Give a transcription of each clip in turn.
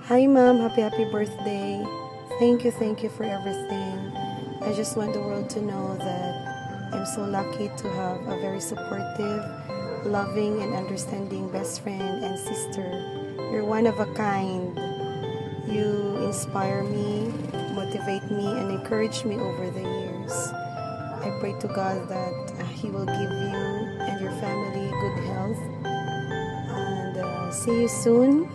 Hi, Mom. Happy birthday. Thank you for everything. I just want the world to know that I'm so lucky to have a very supportive, loving, and understanding best friend and sister. You're one of a kind. You inspire me, motivate me, and encourage me over the years. I pray to God that He will give you and your family good health. And see you soon.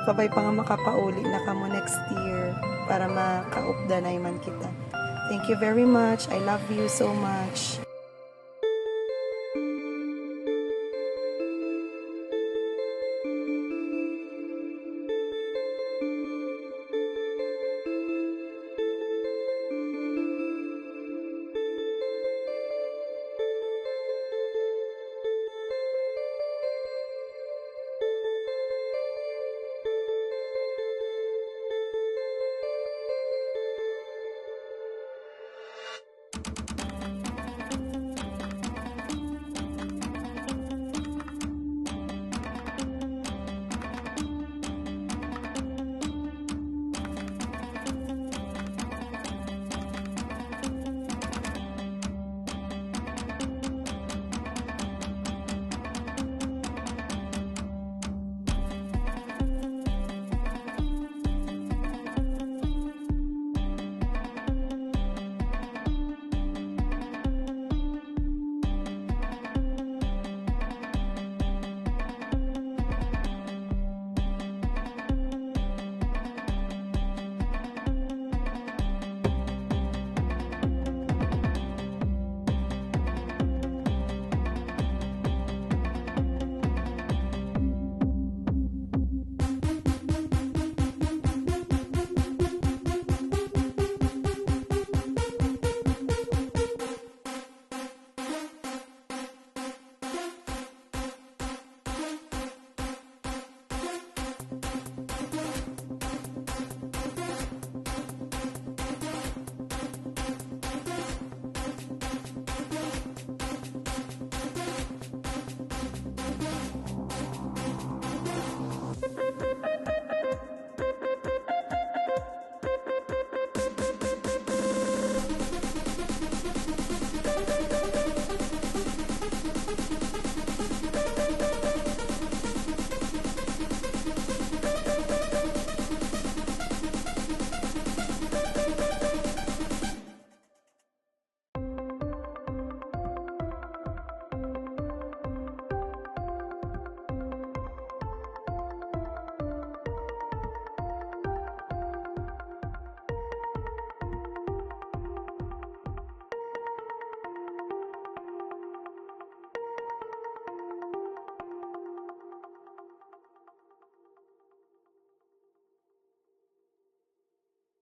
Pabay pa nga makapauli na kamo next year para makaupdanay man kita. Thank you very much. I love you so much.